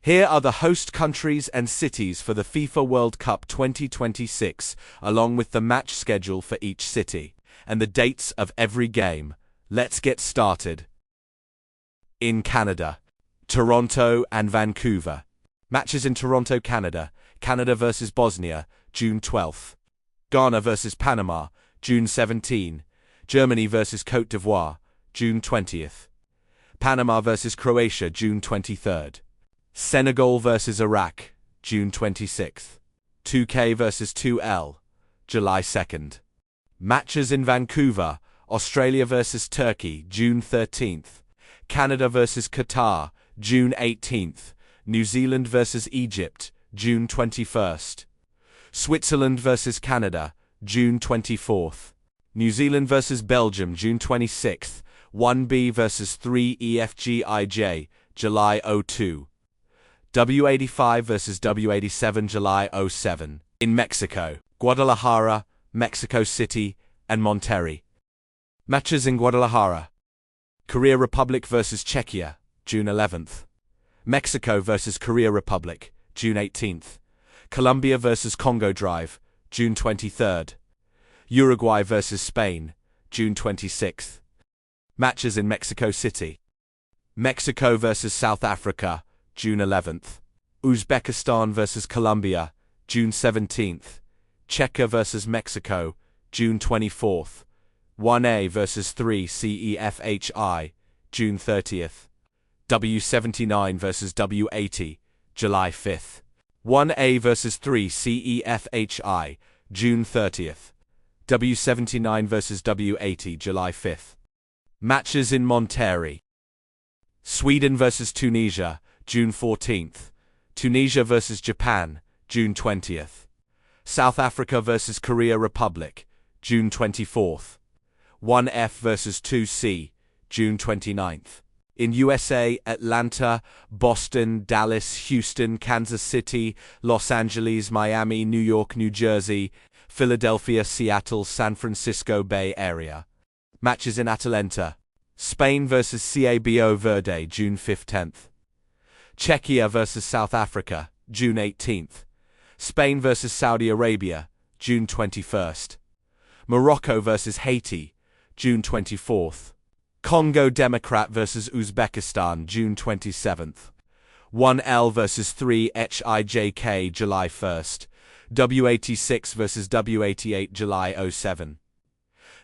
Here are the host countries and cities for the FIFA World Cup 2026, along with the match schedule for each city, and the dates of every game. Let's get started. In Canada, Toronto and Vancouver. Matches in Toronto, Canada. Canada vs Bosnia, June 12th. Ghana vs Panama, June 17. Germany vs Côte d'Ivoire, June 20th. Panama vs Croatia, June 23rd. Senegal vs Iraq, June 26th. 2K vs 2L, July 2nd. Matches in Vancouver, Australia vs Turkey, June 13th. Canada vs Qatar, June 18th. New Zealand vs Egypt, June 21st. Switzerland vs Canada, June 24th. New Zealand vs Belgium, June 26th. 1B vs 3EFGIJ, July 02. W85 vs W87, July 07. In Mexico, Guadalajara, Mexico City, and Monterrey. Matches in Guadalajara. Korea Republic vs Czechia, June 11th. Mexico vs Korea Republic, June 18th. Colombia vs Congo Drive, June 23rd. Uruguay vs Spain, June 26th. Matches in Mexico City. Mexico vs South Africa, June 11th. Uzbekistan vs Colombia, June 17th. Czechia vs Mexico, June 24th. 1A vs 3CEFHI, June 30th. W79 vs W80, July 5th. 1A vs 3CEFHI, June 30th. W79 vs W80, July 5th. Matches in Monterrey. Sweden vs Tunisia, June 14th. Tunisia vs Japan, June 20th. South Africa vs Korea Republic, June 24th. 1F vs 2C, June 29th. In USA, Atlanta, Boston, Dallas, Houston, Kansas City, Los Angeles, Miami, New York, New Jersey, Philadelphia, Seattle, San Francisco Bay Area. Matches in Atlanta. Spain vs Cabo Verde, June 15th. Czechia vs South Africa, June 18th. Spain vs Saudi Arabia, June 21st. Morocco vs Haiti, June 24th. Congo Democrat vs Uzbekistan, June 27th. 1L vs 3HIJK, July 1st. W86 vs W88, July 07.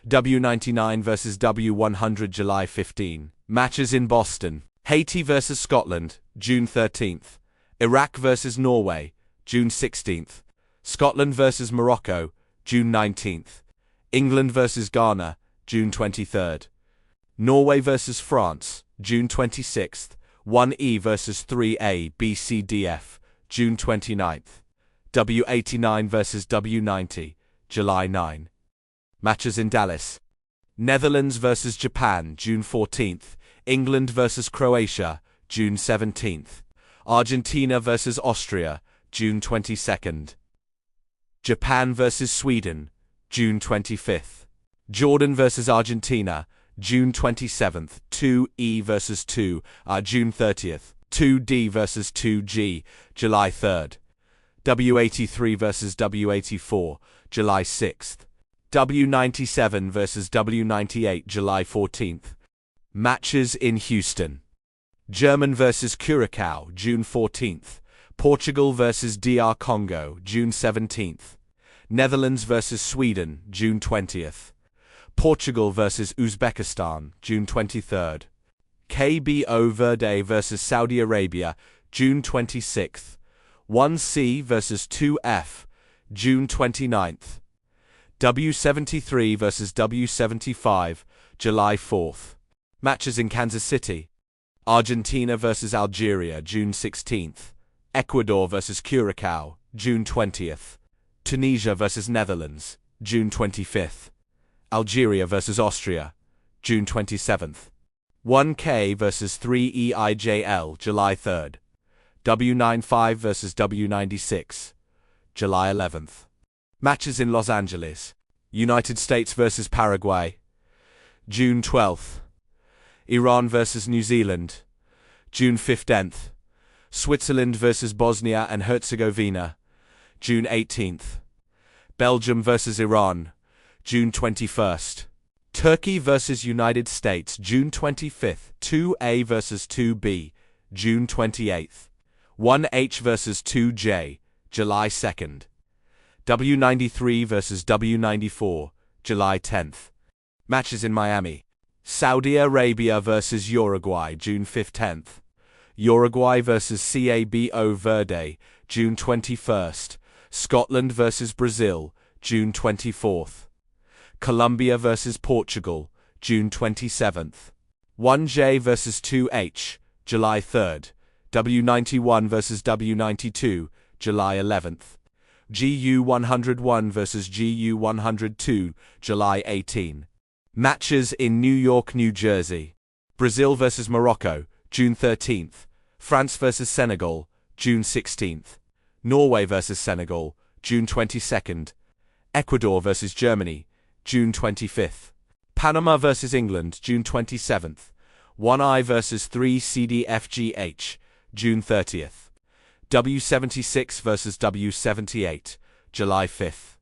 W99 vs W100, July 15. Matches in Boston. Haiti vs Scotland, June 13th. Iraq vs Norway, June 16th. Scotland vs Morocco, June 19th. England vs Ghana, June 23rd. Norway vs France, June 26th. 1E vs 3A BCDF, June 29th. W89 vs W90, July 9. Matches in Dallas. Netherlands vs Japan, June 14th. England vs Croatia, June 17th. Argentina vs Austria, June 22nd. Japan vs Sweden, June 25th. Jordan vs Argentina, June 27th. 2E vs 2, June 30th. 2D vs 2G, July 3rd. W83 vs W84, July 6th. W97 vs W98, July 14th. Matches in Houston. German vs Curacao, June 14th. Portugal vs DR Congo, June 17th. Netherlands vs Sweden, June 20th. Portugal vs Uzbekistan, June 23rd. Cabo Verde vs Saudi Arabia, June 26th. 1C vs 2F, June 29th. W73 vs W75, July 4th. Matches in Kansas City. Argentina vs Algeria, June 16th. Ecuador vs Curacao, June 20th. Tunisia vs Netherlands, June 25th. Algeria vs Austria, June 27th. 1K vs 3EIJL, July 3rd. W95 vs W96, July 11th. Matches in Los Angeles. United States vs Paraguay, June 12th. Iran vs New Zealand, June 15th. Switzerland vs Bosnia and Herzegovina, June 18th. Belgium vs Iran, June 21st. Turkey vs United States, June 25th. 2A vs 2B, June 28th. 1H vs 2J, July 2nd. W93 vs W94, July 10th. Matches in Miami. Saudi Arabia vs Uruguay, June 15th. Uruguay vs Cabo Verde, June 21st. Scotland vs Brazil, June 24th. Colombia vs Portugal, June 27th. 1J vs 2H, July 3rd. W91 vs W92, July 11th. GU 101 vs GU 102, July 18. Matches in New York, New Jersey. Brazil vs Morocco, June 13th. France vs Senegal, June 16th. Norway vs Senegal, June 22nd. Ecuador vs Germany, June 25th. Panama vs England, June 27th. 1I vs 3CDFGH, June 30th. W76 vs W78, July 5th.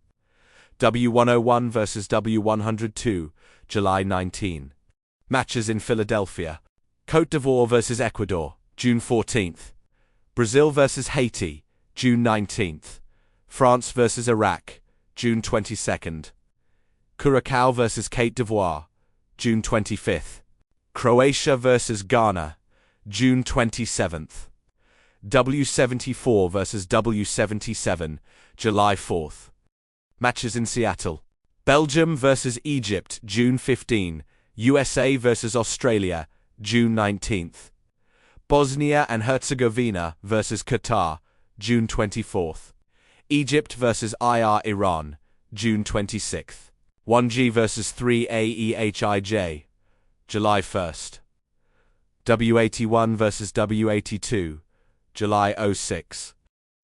W101 vs W102, July 19. Matches in Philadelphia. Côte d'Ivoire vs Ecuador, June 14th. Brazil vs Haiti, June 19th. France vs Iraq, June 22nd. Curacao vs Côte d'Ivoire, June 25th. Croatia vs Ghana, June 27th. W74 vs W77, July 4th. Matches in Seattle. Belgium vs Egypt, June 15. USA vs Australia, June 19th. Bosnia and Herzegovina vs Qatar, June 24th. Egypt vs IR Iran, June 26th. 1G vs 3AEHIJ, July 1st. W81 vs W82, July 06.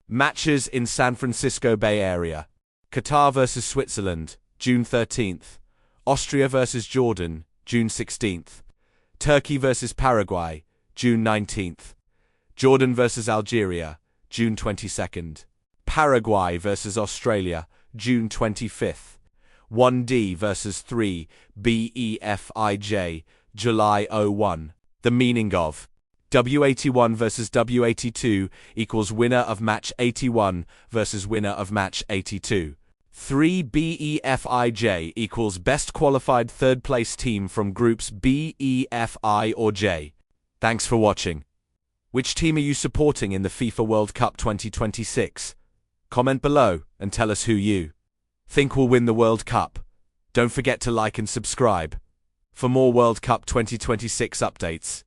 Matches in San Francisco Bay Area. Qatar vs Switzerland, June 13th. Austria vs Jordan, June 16th. Turkey vs Paraguay, June 19th. Jordan vs Algeria, June 22nd. Paraguay vs Australia, June 25th. 1D vs 3BEFIJ, July 01. The meaning of W81 vs W82 equals winner of match 81 versus winner of match 82. 3BEFIJ equals best qualified third place team from groups B, E, F, I, or J. Thanks for watching. Which team are you supporting in the FIFA World Cup 2026? Comment below and tell us who you think will win the World Cup. Don't forget to like and subscribe for more World Cup 2026 updates.